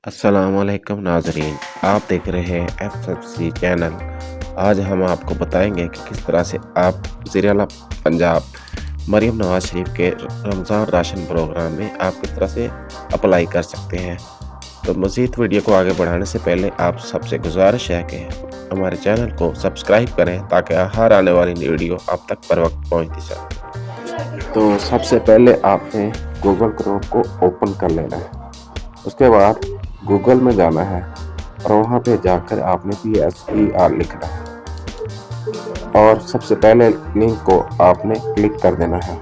السلام علیکم ناظرین، آپ دیکھ رہے ہیں ایف ایف سی چینل۔ آج ہم آپ کو بتائیں گے کہ کس طرح سے آپ وزیر اعلیٰ پنجاب مریم نواز شریف کے رمضان راشن پروگرام میں آپ کس طرح سے اپلائی کر سکتے ہیں۔ تو مزید ویڈیو کو آگے بڑھانے سے پہلے آپ سب سے گزارش ہے کہ ہمارے چینل کو سبسکرائب کریں تاکہ ہر آنے والی ویڈیو آپ تک پر وقت پہنچتی جائے۔ تو سب سے پہلے آپ نے گوگل کروم کو اوپن کر لینا ہے۔ اس کے بعد گوگل میں جانا ہے اور وہاں پہ جا کر آپ نے PSER لکھنا ہے اور سب سے پہلے لنک کو آپ نے کلک کر دینا ہے۔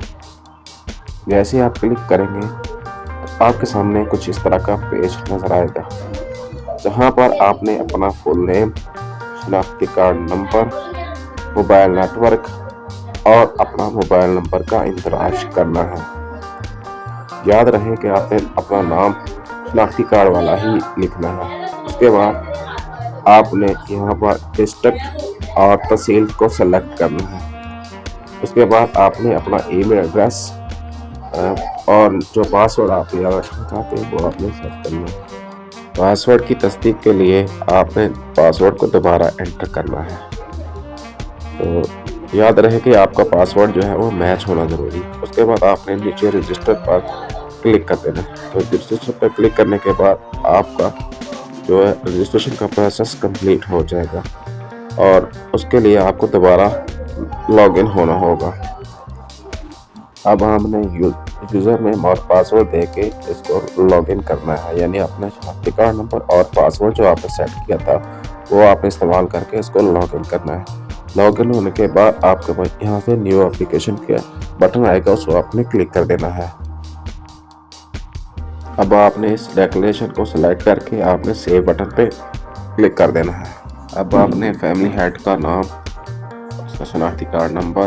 جیسے آپ کلک کریں گے تو آپ کے سامنے کچھ اس طرح کا پیج نظر آئے گا، جہاں پر آپ نے اپنا فل نیم، شناختی card number, mobile network اور اپنا موبائل نمبر کا اندراج کرنا ہے۔ یاد رہے کہ آپ نے اپنا نام شناختی کارڈ والا ہی لکھنا ہے۔ اس کے بعد آپ نے یہاں پر ڈسٹرکٹ اور تحصیل کو سلیکٹ کرنا ہے۔ اس کے بعد آپ نے اپنا ای میل ایڈریس اور جو پاسورڈ آپ یاد رکھنا چاہتے ہیں وہ آپ نے سیٹ کرنا ہے۔ پاسورڈ کی تصدیق کے لیے آپ نے پاسورڈ کو دوبارہ انٹر کرنا ہے۔ تو یاد رہے کہ آپ کا پاسورڈ جو ہے وہ میچ ہونا ضروری ہے۔ اس کے بعد آپ نے نیچے رجسٹر پر کلک کر دینا ہے۔ تو رجسٹر پر کلک کرنے کے بعد آپ کا جو ہے رجسٹریشن کا پروسیس کمپلیٹ ہو جائے گا اور اس کے لیے آپ کو دوبارہ لاگ ان ہونا ہوگا۔ اب ہم نے یوزر نیم اور پاسورڈ دے کے اس کو لاگ ان کرنا ہے، یعنی اپنا شناختی کارڈ نمبر اور پاسورڈ جو آپ نے سیٹ کیا تھا وہ آپ نے استعمال کر کے اس کو لاگ ان کرنا ہے۔ لاگ ان ہونے کے بعد آپ کے پاس یہاں سے نیو اپلیکیشن کا بٹن آئے گا، اس کو آپ نے کلک کر دینا ہے۔ اب آپ نے اس ڈیکلیریشن کو سلیکٹ کر کے آپ نے سیو بٹن پہ کلک کر دینا ہے۔ اب آپ نے فیملی ہیڈ کا نام، اس کا شناختی card number,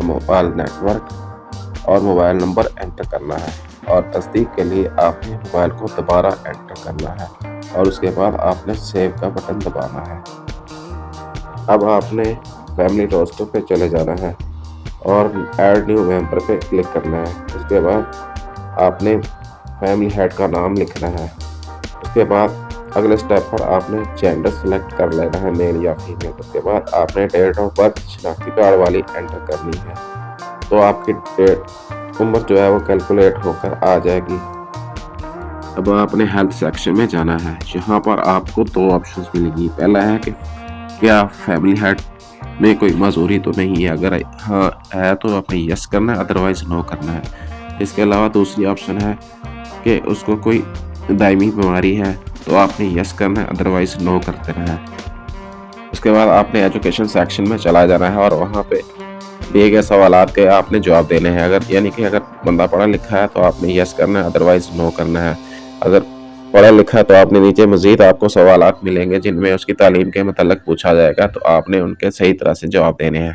mobile network اور موبائل نمبر انٹر کرنا ہے اور تصدیق کے لیے آپ نے موبائل کو دوبارہ انٹر کرنا ہے اور اس کے بعد آپ نے سیو کا بٹن دبانا ہے۔ اب آپ نے فیملی روسٹر پہ چلے جانا ہے اور ایڈ نیو ممبر پہ کلک کرنا ہے۔ اس کے بعد آپ نے فیملی ہیڈ کا نام لکھنا ہے۔ اس کے بعد اگلے سٹیپ پر آپ نے جینڈر سلیکٹ کر لینا ہے، میل یا فیمیل۔ اس کے بعد آپ نے ڈیٹ آف برتھ شناختی کارڈ والی انٹر کرنی ہے، تو آپ کی عمر جو ہے وہ کیلکولیٹ ہو کر آ جائے گی۔ اب آپ نے ہیلتھ سیکشن میں جانا ہے، یہاں پر آپ کو دو آپشنز ملیں گی۔ پہلا ہے کہ کیا فیملی ہیڈ میں کوئی معذوری تو نہیں ہے، اگر ہاں ہے تو آپ نے یس کرنا ہے، ادروائز نو کرنا ہے۔ اس کے علاوہ دوسری آپشن ہے کہ اس کو کوئی دائمی بیماری ہے تو آپ نے یس کرنا ہے، ادروائز نو کرتے رہنا ہے۔ اس کے بعد آپ نے ایجوکیشن سیکشن میں چلا جانا ہے اور وہاں پہ دیے گئے سوالات کے آپ نے جواب دینے ہیں۔ یعنی کہ اگر بندہ پڑھا لکھا ہے تو آپ نے یس کرنا ہے، ادروائز نو کرنا ہے۔ اگر پڑھا لکھا ہے تو آپ نے نیچے مزید آپ کو سوالات ملیں گے جن میں اس کی تعلیم کے متعلق پوچھا جائے گا، تو آپ نے ان کے صحیح طرح سے جواب دینے ہیں۔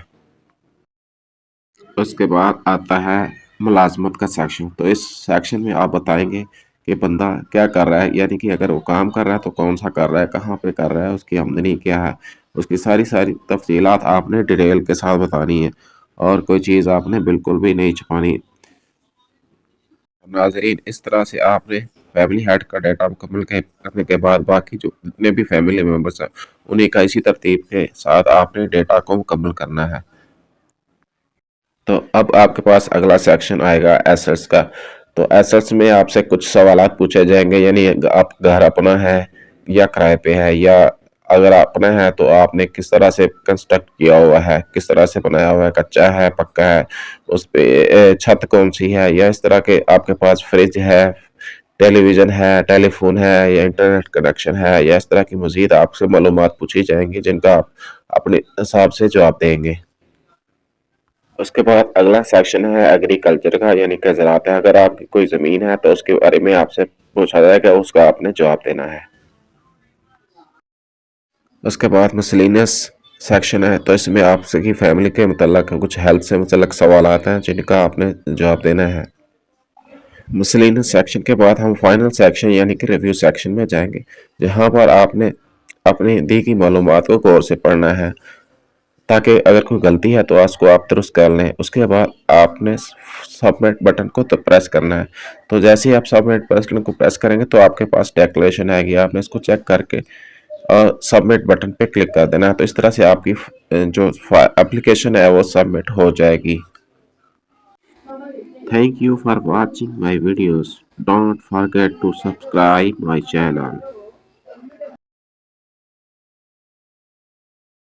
اس کے بعد آتا ہے ملازمت کا سیکشن۔ تو اس سیکشن میں آپ بتائیں گے کہ بندہ کیا کر رہا ہے، یعنی کہ اگر وہ کام کر رہا ہے تو کون سا کر رہا ہے، کہاں پہ کر رہا ہے، اس کی آمدنی کیا ہے، اس کی ساری تفصیلات آپ نے ڈیٹیل کے ساتھ بتانی ہے اور کوئی چیز آپ نے بالکل بھی نہیں چھپانی۔ ناظرین، اس طرح سے آپ نے فیملی ہیڈ کا ڈیٹا مکمل کرنے کے بعد باقی جو جتنے بھی فیملی ممبرس ہیں انہیں کا اسی ترتیب کے ساتھ آپ نے ڈیٹا کو مکمل کرنا ہے۔ تو اب آپ کے پاس اگلا سیکشن آئے گا ایسٹس کا۔ تو ایسٹس میں آپ سے کچھ سوالات پوچھے جائیں گے، یعنی آپ گھر اپنا ہے یا کرائے پہ ہے، یا اگر اپنا ہے تو آپ نے کس طرح سے کنسٹرکٹ کیا ہوا ہے، کس طرح سے بنایا ہوا ہے، کچا ہے، پکا ہے، اس پہ چھت کون سی ہے، یا اس طرح کے آپ کے پاس فریج ہے، ٹیلی ویژن ہے، ٹیلی فون ہے، یا انٹرنیٹ کنیکشن ہے، یا اس طرح کی مزید آپ سے معلومات پوچھی جائیں گی جن کا آپ اپنے حساب سے جواب دیں گے۔ اس کے بعد اگلا سیکشن ہے ایگریکلچر کا، یعنی کہ زراعت ہے۔ اگر آپ کی کوئی زمین ہے تو اس کے بارے میں آپ سے پوچھا جائے گا، اس کا آپ نے جواب دینا ہے۔ اس کے بعد مسلینس سیکشن ہے، تو اس میں آپ سے کی فیملی کے متعلق کچھ ہیلتھ سے متعلق سوالات ہیں جن کا آپ نے جواب دینا ہے۔ مسلینس سیکشن کے بعد ہم فائنل سیکشن یعنی کہ ریویو سیکشن میں جائیں گے، جہاں پر آپ نے اپنی دی گئی معلومات کو غور سے پڑھنا ہے تاکہ اگر کوئی غلطی ہے تو اس کو آپ درست کر لیں. اس کے بعد آپ نے سبمٹ بٹن کو تو پریس کرنا ہے. تو جیسے ہی آپ سبمٹ بٹن کو پریس کریں گے تو آپ کے پاس ڈیکلیریشن آئے گی. آپ نے اس کو چیک کر کے سبمٹ بٹن پہ کلک کر دینا ہے. تو اس طرح سے آپ کی جو اپلیکیشن ہے وہ سبمٹ ہو جائے گی. Thank you for watching my videos. Don't forget to subscribe my channel.